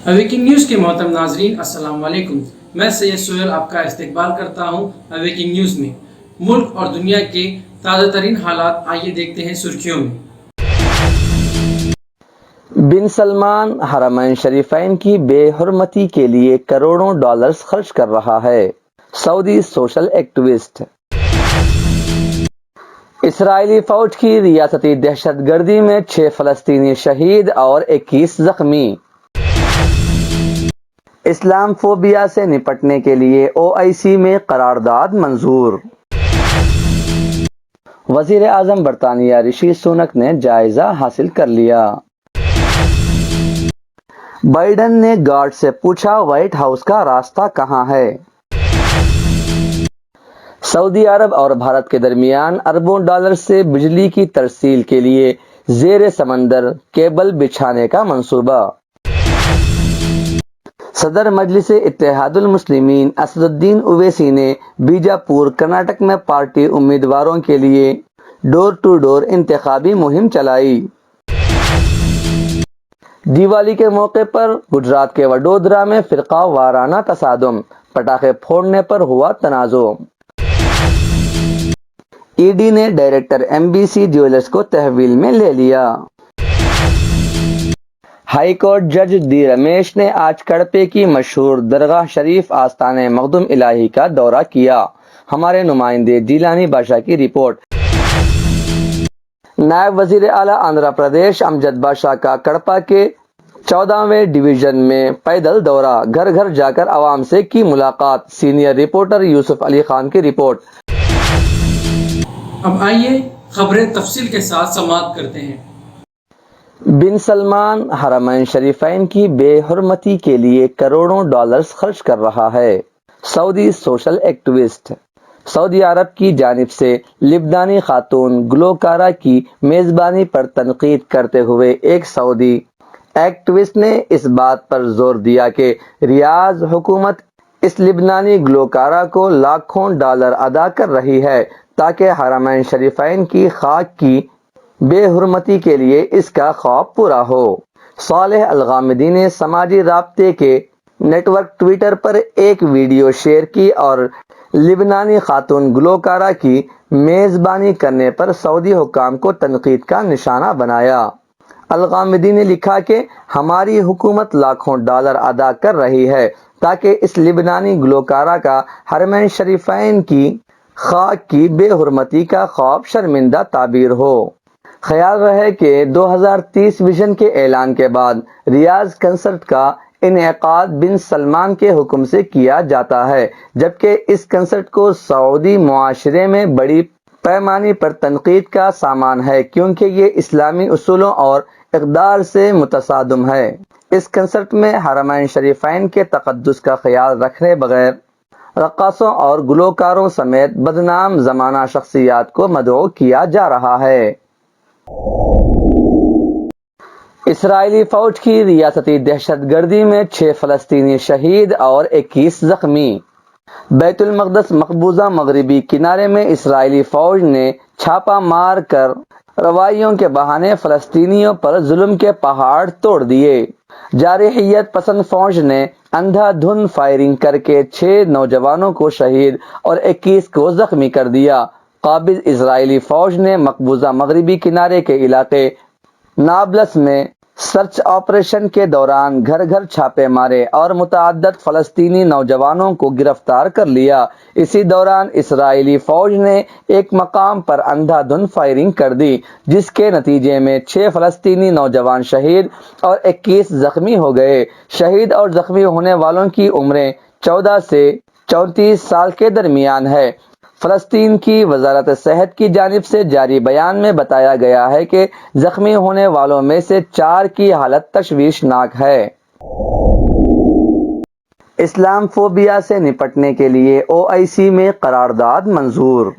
Awaking news کے محترم ناظرین السلام علیکم۔ میں سید سہیل آپ کا استقبال کرتا ہوں اویکنگ نیوز میں۔ ملک اور دنیا کے تازہ ترین حالات آئیے دیکھتے ہیں سرخیوں میں۔ بن سلمان حرمین شریفین کی بے حرمتی کے لیے کروڑوں ڈالرز خرچ کر رہا ہے۔ سعودی سوشل ایکٹیوسٹ۔ اسرائیلی فوج کی ریاستی دہشت گردی میں 6 فلسطینی شہید اور 21 زخمی۔ اسلام فوبیا سے نپٹنے کے لیے OIC میں قرارداد منظور۔ وزیر اعظم برطانیہ رشی سونک نے جائزہ حاصل کر لیا۔ بائیڈن نے گارڈ سے پوچھا وائٹ ہاؤس کا راستہ کہاں ہے۔ سعودی عرب اور بھارت کے درمیان اربوں ڈالر سے بجلی کی ترسیل کے لیے زیر سمندر کیبل بچھانے کا منصوبہ۔ صدر مجلس اتحاد المسلمین اسد الدین اویسی نے بیجاپور کرناٹک میں پارٹی امیدواروں کے لیے ڈور ٹو ڈور انتخابی مہم چلائی۔ دیوالی کے موقع پر گجرات کے وڈودرا میں فرقہ وارانہ تصادم، پٹاخے پھوڑنے پر ہوا تنازع۔ ED نے ڈائریکٹر MBC جیولرز کو تحویل میں لے لیا۔ ہائی کورٹ جج ڈی رمیش نے آج کڑپے کی مشہور درگاہ شریف آستان مخدوم الہی کا دورہ کیا۔ ہمارے نمائندے جیلانی بادشاہ کی رپورٹ۔ نائب وزیر اعلیٰ آندھرا پردیش امجد بادشاہ کا کڑپا کے 14ویں ڈویژن میں پیدل دورہ، گھر گھر جا کر عوام سے کی ملاقات۔ سینئر رپورٹر یوسف علی خان کی رپورٹ۔ اب آئیے خبریں تفصیل کے ساتھ سماعت کرتے ہیں۔ بن سلمان حرمین شریفین کی بے حرمتی کے لیے کروڑوں ڈالرز خرچ کر رہا ہے۔ سعودی سوشل ایکٹیوسٹ۔ سعودی عرب کی جانب سے لبنانی خاتون گلوکارہ کی میزبانی پر تنقید کرتے ہوئے ایک سعودی ایکٹیوسٹ نے اس بات پر زور دیا کہ ریاض حکومت اس لبنانی گلوکارہ کو لاکھوں ڈالر ادا کر رہی ہے تاکہ حرمین شریفین کی خاک کی بے حرمتی کے لیے اس کا خواب پورا ہو۔ صالح الغامدی نے سماجی رابطے کے نیٹ ورک ٹویٹر پر ایک ویڈیو شیئر کی اور لبنانی خاتون گلوکارہ کی میزبانی کرنے پر سعودی حکام کو تنقید کا نشانہ بنایا۔ الغامدی نے لکھا کہ ہماری حکومت لاکھوں ڈالر ادا کر رہی ہے تاکہ اس لبنانی گلوکارہ کا حرمین شریفین کی خاک کی بے حرمتی کا خواب شرمندہ تعبیر ہو۔ خیال رہے کہ 2030 ویژن کے اعلان کے بعد ریاض کنسرٹ کا انعقاد بن سلمان کے حکم سے کیا جاتا ہے، جبکہ اس کنسرٹ کو سعودی معاشرے میں بڑی پیمانے پر تنقید کا سامان ہے کیونکہ یہ اسلامی اصولوں اور اقدار سے متصادم ہے۔ اس کنسرٹ میں حرمین شریفین کے تقدس کا خیال رکھے بغیر رقاصوں اور گلوکاروں سمیت بدنام زمانہ شخصیات کو مدعو کیا جا رہا ہے۔ اسرائیلی فوج کی ریاستی دہشت گردی میں 6 فلسطینی شہید اور 21 زخمی۔ بیت المقدس مقبوضہ مغربی کنارے میں اسرائیلی فوج نے چھاپہ مار کر روایوں کے بہانے فلسطینیوں پر ظلم کے پہاڑ توڑ دیے۔ جارحیت پسند فوج نے اندھا دھند فائرنگ کر کے 6 نوجوانوں کو شہید اور 21 کو زخمی کر دیا۔ قابض اسرائیلی فوج نے مقبوضہ مغربی کنارے کے علاقے نابلس میں سرچ آپریشن کے دوران گھر گھر چھاپے مارے اور متعدد فلسطینی نوجوانوں کو گرفتار کر لیا۔ اسی دوران اسرائیلی فوج نے ایک مقام پر اندھا دھند فائرنگ کر دی جس کے نتیجے میں 6 فلسطینی نوجوان شہید اور 21 زخمی ہو گئے۔ شہید اور زخمی ہونے والوں کی عمریں 14 سے 34 سال کے درمیان ہے۔ فلسطین کی وزارت صحت کی جانب سے جاری بیان میں بتایا گیا ہے کہ زخمی ہونے والوں میں سے 4 کی حالت تشویشناک ہے۔ اسلام فوبیا سے نپٹنے کے لیے OIC میں قرارداد منظور۔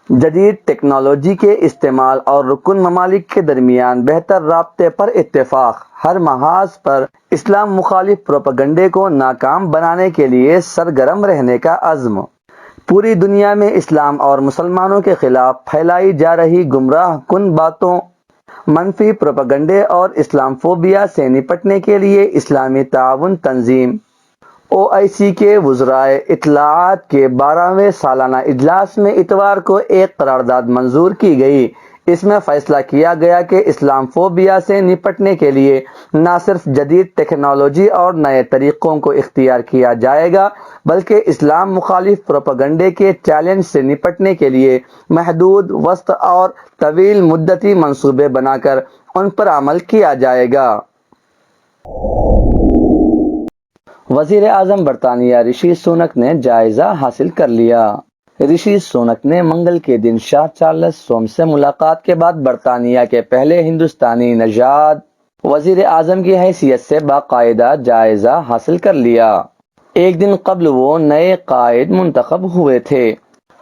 جدید ٹیکنالوجی کے استعمال اور رکن ممالک کے درمیان بہتر رابطے پر اتفاق۔ ہر محاذ پر اسلام مخالف پروپیگنڈے کو ناکام بنانے کے لیے سرگرم رہنے کا عزم۔ پوری دنیا میں اسلام اور مسلمانوں کے خلاف پھیلائی جا رہی گمراہ کن باتوں منفی پروپیگنڈے اور اسلام فوبیا سے نپٹنے کے لیے اسلامی تعاون تنظیم OIC کے وزرائے اطلاعات کے 12ویں سالانہ اجلاس میں اتوار کو ایک قرارداد منظور کی گئی۔ اس میں فیصلہ کیا گیا کہ اسلام فوبیا سے نپٹنے کے لیے نہ صرف جدید ٹیکنالوجی اور نئے طریقوں کو اختیار کیا جائے گا بلکہ اسلام مخالف پروپیگنڈے کے چیلنج سے نپٹنے کے لیے محدود، وسط اور طویل مدتی منصوبے بنا کر ان پر عمل کیا جائے گا۔ وزیر اعظم برطانیہ رشی سونک نے جائزہ حاصل کر لیا۔ رشی سونک نے منگل کے دن شاہ چارلس سوم سے ملاقات کے بعد برطانیہ کے پہلے ہندوستانی نژاد وزیر اعظم کی حیثیت سے باقاعدہ جائزہ حاصل کر لیا۔ ایک دن قبل وہ نئے قائد منتخب ہوئے تھے۔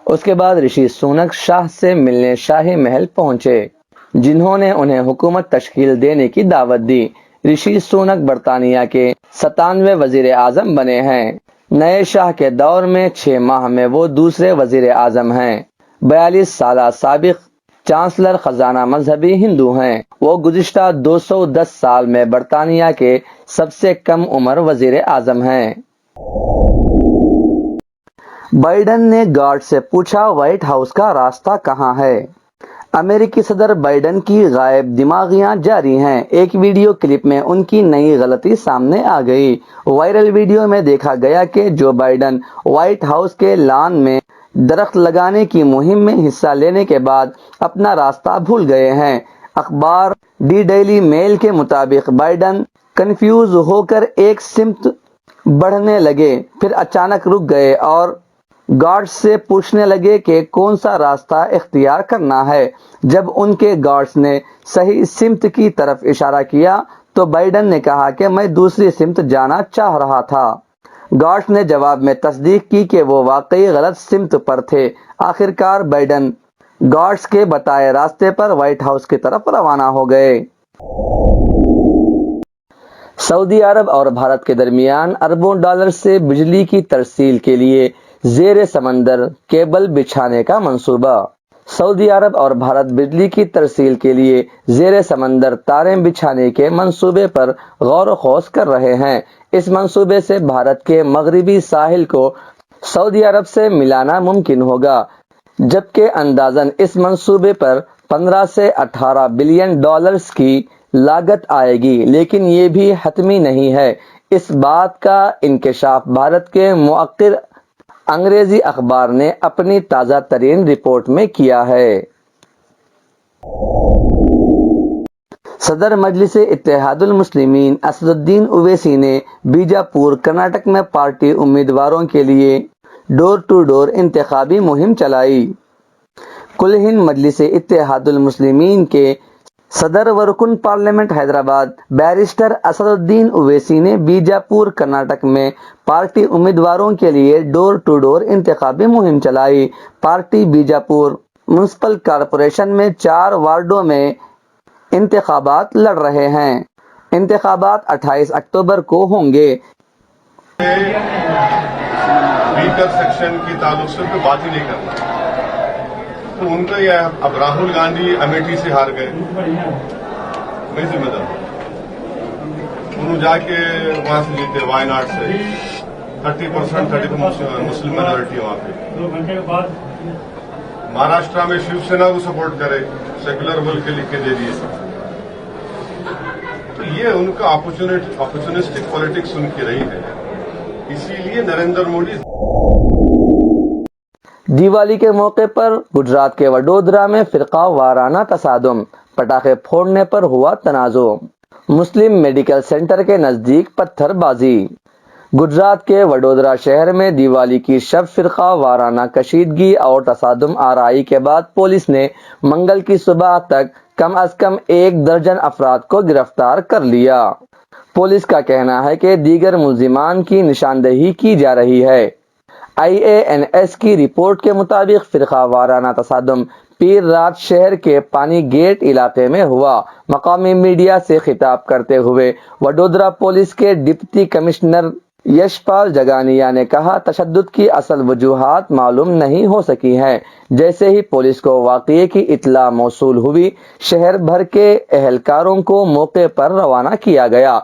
اس کے بعد رشی سونک شاہ سے ملنے شاہی محل پہنچے، جنہوں نے انہیں حکومت تشکیل دینے کی دعوت دی۔ رشی سونک برطانیہ کے 97ویں وزیر اعظم بنے ہیں۔ نئے شاہ کے دور میں 6 ماہ میں وہ دوسرے وزیر اعظم ہیں۔ 42 سالہ سابق چانسلر خزانہ مذہبی ہندو ہیں۔ وہ گزشتہ 210 سال میں برطانیہ کے سب سے کم عمر وزیر اعظم ہیں۔ بائیڈن نے گارڈ سے پوچھا، وائٹ ہاؤس کا راستہ کہاں ہے؟ امریکی صدر بائیڈن کی غائب دماغیاں جاری ہیں۔ ایک ویڈیو کلپ میں ان کی نئی غلطی سامنے آ گئی۔ وائرل ویڈیو میں دیکھا گیا کہ جو بائیڈن وائٹ ہاؤس کے لان میں درخت لگانے کی مہم میں حصہ لینے کے بعد اپنا راستہ بھول گئے ہیں۔ اخبار دی ڈیلی میل کے مطابق بائیڈن کنفیوز ہو کر ایک سمت بڑھنے لگے، پھر اچانک رک گئے اور گارڈز سے پوچھنے لگے کہ کون سا راستہ اختیار کرنا ہے۔ جب ان کے گارڈز نے صحیح سمت کی طرف اشارہ کیا تو بائیڈن نے کہا کہ میں دوسری سمت جانا چاہ رہا تھا۔ گارڈز نے جواب میں تصدیق کی کہ وہ واقعی غلط سمت پر تھے۔ آخرکار بائیڈن گارڈز کے بتائے راستے پر وائٹ ہاؤس کی طرف روانہ ہو گئے۔ سعودی عرب اور بھارت کے درمیان اربوں ڈالر سے بجلی کی ترسیل کے لیے زیر سمندر کیبل بچھانے کا منصوبہ۔ سعودی عرب اور بھارت بجلی کی ترسیل کے لیے زیر سمندر تاریں بچھانے کے منصوبے پر غور و خوض کر رہے ہیں۔ اس منصوبے سے بھارت کے مغربی ساحل کو سعودی عرب سے ملانا ممکن ہوگا، جبکہ اندازاً اس منصوبے پر 15 سے 18 بلین ڈالرز کی لاگت آئے گی، لیکن یہ بھی حتمی نہیں ہے۔ اس بات کا انکشاف بھارت کے مؤخر انگریزی اخبار نے اپنی تازہ ترین رپورٹ میں کیا ہے۔ صدر مجلس اتحاد المسلمین اسد الدین اویسی نے بیجاپور، کرناٹک میں پارٹی امیدواروں کے لیے ڈور ٹو ڈور انتخابی مہم چلائی۔ کل ہند مجلس اتحاد المسلمین کے صدر و رکن پارلیمنٹ حیدرآباد بیرسٹر اسد الدین اویسی نے بیجاپور، کرناٹک میں پارٹی امیدواروں کے لیے ڈور ٹو ڈور انتخابی مہم چلائی۔ پارٹی بیجاپور میونسپل کارپوریشن میں 4 وارڈوں میں انتخابات لڑ رہے ہیں۔ انتخابات 28 اکتوبر کو ہوں گے۔ اسپیکر سیکشن کی تعلق سے کوئی بات ہی نہیں کرنا، تو ان کا یہ اب راہل گاندھی امیٹھی سے ہار گئے، میں ذمہ دار ہوں۔ انہوں جا کے وہاں سے جیتے وائناڈ سے 30% 30 مسلم میجورٹی وہاں پہ۔ مہاراشٹرا میں شیو سینا کو سپورٹ کرے، سیکولر بل کے لکھ کے دے دیے۔ تو یہ ان کا اپورچونسٹک پالیٹکس ان کی رہی ہے، اسی لیے نریندر مودی۔ دیوالی کے موقع پر گجرات کے وڈودرا میں فرقہ وارانہ تصادم، پٹاخے پھوڑنے پر ہوا تنازع، مسلم میڈیکل سینٹر کے نزدیک پتھر بازی۔ گجرات کے وڈودرا شہر میں دیوالی کی شب فرقہ وارانہ کشیدگی اور تصادم آرائی کے بعد پولیس نے منگل کی صبح تک کم از کم 1 درجن افراد کو گرفتار کر لیا۔ پولیس کا کہنا ہے کہ دیگر ملزمان کی نشاندہی کی جا رہی ہے۔ IANS کی رپورٹ کے مطابق فرقہ وارانہ تصادم پیر رات شہر کے پانی گیٹ علاقے میں ہوا۔ مقامی میڈیا سے خطاب کرتے ہوئے وڈودرا پولیس کے ڈپٹی کمشنر یشپال جگانیہ نے کہا تشدد کی اصل وجوہات معلوم نہیں ہو سکی ہیں۔ جیسے ہی پولیس کو واقعے کی اطلاع موصول ہوئی، شہر بھر کے اہلکاروں کو موقع پر روانہ کیا گیا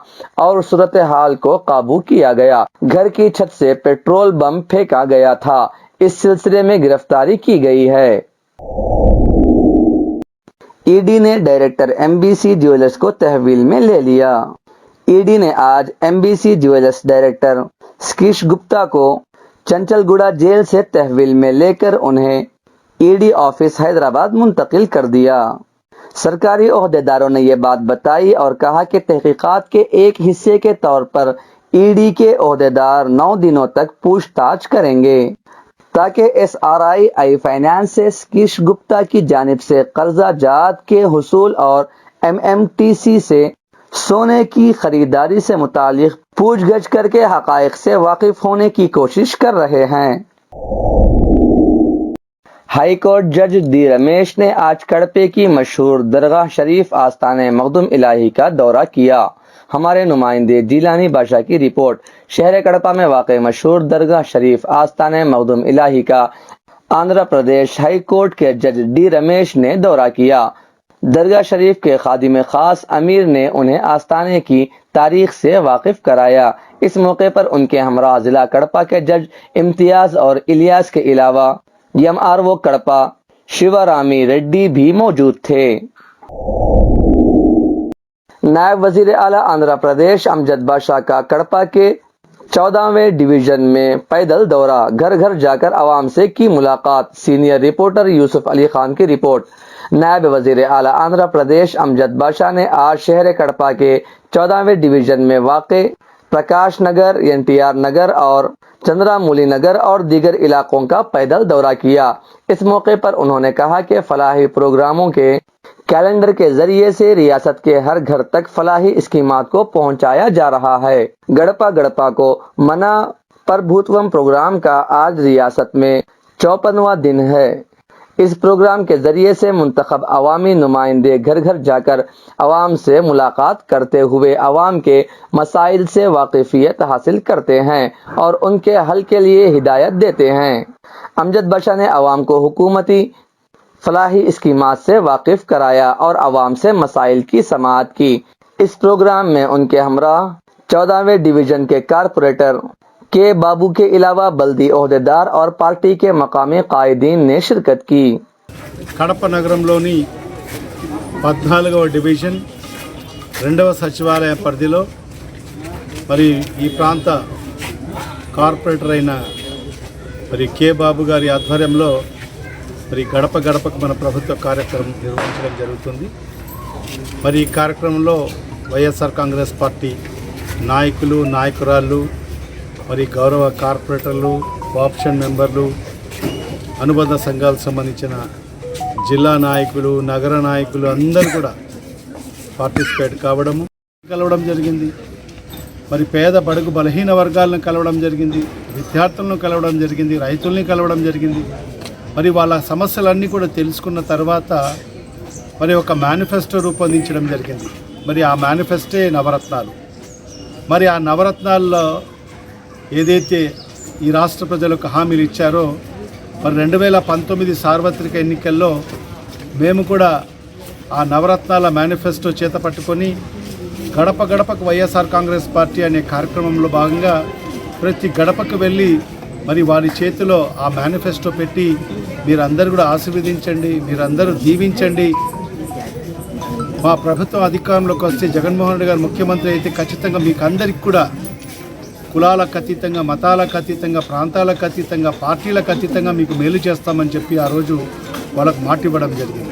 اور صورتحال کو قابو کیا گیا۔ گھر کی چھت سے پیٹرول بم پھینکا گیا تھا۔ اس سلسلے میں گرفتاری کی گئی ہے۔ ای ڈی نے director M B C jewellers کو تحویل میں لے لیا۔ ای ڈی نے آج M B C jewellers director Sukesh Gupta کو چنچل گوڑا جیل سے تحویل میں لے کر انہیں ای ڈی آفس حیدرآباد منتقل کر دیا۔ سرکاری عہدیداروں نے یہ بات بتائی اور کہا کہ تحقیقات کے ایک حصے کے طور پر ای ڈی کے عہدیدار 9 دنوں تک پوچھ تاچھ کریں گے تاکہ ایس آر آئی فائنانس سے سکیش گپتا کی جانب سے قرضہ جات کے حصول اور ایم ایم ٹی سی سے سونے کی خریداری سے متعلق پوچھ گچھ کر کے حقائق سے واقف ہونے کی کوشش کر رہے ہیں۔ ہائی کورٹ جج ڈی رمیش نے آج کڑپے کی مشہور درگاہ شریف آستانِ مخدوم الہی کا دورہ کیا۔ ہمارے نمائندے جیلانی بادشاہ کی رپورٹ۔ شہر کڑپا میں واقع مشہور درگاہ شریف آستانِ مخدوم الہی کا آندھرا پردیش ہائی کورٹ کے جج ڈی رمیش نے دورہ کیا۔ درگاہ شریف کے خادم خاص امیر نے انہیں آستانے کی تاریخ سے واقف کرایا۔ اس موقع پر ان کے ہمراہ ضلع کڑپا کے جج امتیاز اور الیاس کے علاوہ یم آر او کڑپا شیوا رامی ریڈی بھی موجود تھے۔ نائب وزیر اعلیٰ آندھرا پردیش امجد بادشاہ کا کڑپا کے 14ویں ڈویژن میں پیدل دورہ، گھر گھر جا کر عوام سے کی ملاقات۔ سینئر رپورٹر یوسف علی خان کی رپورٹ۔ نائب وزیر اعلیٰ آندھرا پردیش امجد بادشاہ نے آج شہر کڑپا کے 14ویں ڈویژن میں واقع Prakash Nagar, N T R Nagar اور چندرا مولی نگر اور دیگر علاقوں کا پیدل دورہ کیا۔ اس موقع پر انہوں نے کہا کہ فلاحی پروگراموں کے کیلنڈر کے ذریعے سے ریاست کے ہر گھر تک فلاحی اسکیمات کو پہنچایا جا رہا ہے۔ گڑپا گڑپا کو منا پربھوتوم پروگرام کا آج ریاست میں 54واں دن ہے۔ اس پروگرام کے ذریعے سے منتخب عوامی نمائندے گھر گھر جا کر عوام سے ملاقات کرتے ہوئے عوام کے مسائل سے واقفیت حاصل کرتے ہیں اور ان کے حل کے لیے ہدایت دیتے ہیں۔ امجد بادشاہ نے عوام کو حکومتی فلاحی اسکیمات سے واقف کرایا اور عوام سے مسائل کی سماعت کی۔ اس پروگرام میں ان کے ہمراہ 14ویں ڈویژن کے کارپوریٹر کے بابو کے علاوہ بلدی عہدیدار اور پارٹی کے مقامی قائدین نے شرکت کی۔ కడప నగరంలోని 14వ డివిజన్ 2వ సచివాలయ పరిధిలో మరి ఈ ప్రాంత కార్పొరేటర్ అయిన మరి కే బాబు గారి ఆధ్వర్యంలో మరి గడప గడపకు మన ప్రభుత్వ కార్యక్రమం నిర్వహించడం జరుగుతుంది। మరి ఈ కార్యక్రమంలో వైఎస్ఆర్ కాంగ్రెస్ పార్టీ నాయకులు నాయకురాళ్ళు మరి గౌరవ కార్పొరేటర్లు కోఆప్షన్ మెంబర్లు అనుబంధ సంఘాలకు సంబంధించిన జిల్లా నాయకులు నగర నాయకులు అందరూ కూడా పార్టిసిపేట్ కలవడం జరిగింది। మరి పేద బడుగు బలహీన వర్గాలను కలవడం జరిగింది, విద్యార్థులను కలవడం జరిగింది, రైతుల్ని కలవడం జరిగింది। మరి వాళ్ళ సమస్యలన్నీ కూడా తెలుసుకున్న తర్వాత మరి ఒక మేనిఫెస్టో రూపొందించడం జరిగింది। మరి ఆ మేనిఫెస్టే నవరత్నాలు। మరి ఆ నవరత్నాల్లో ఏదైతే ఈ రాష్ట్ర ప్రజలకు హామీలు ఇచ్చారో మరి 2019 సార్వత్రిక ఎన్నికల్లో మేము కూడా ఆ నవరత్నాల మేనిఫెస్టో చేత పట్టుకొని గడప గడపకు వైఎస్ఆర్ కాంగ్రెస్ పార్టీ అనే కార్యక్రమంలో భాగంగా ప్రతి గడపకు వెళ్ళి మరి వారి చేతిలో ఆ మేనిఫెస్టో పెట్టి మీరందరూ కూడా ఆశీర్వదించండి, మీరందరూ దీవించండి, మా ప్రభుత్వం అధికారంలోకి వస్తే జగన్మోహన్ రెడ్డి గారు ముఖ్యమంత్రి అయితే ఖచ్చితంగా మీకు అందరికీ కూడా కులాలకు అతీతంగా, మతాలకు అతీతంగా, ప్రాంతాలకు అతీతంగా, పార్టీలకు అతీతంగా మీకు మేలు చేస్తామని చెప్పి ఆ రోజు వాళ్ళకు మాట ఇవ్వడం జరిగింది।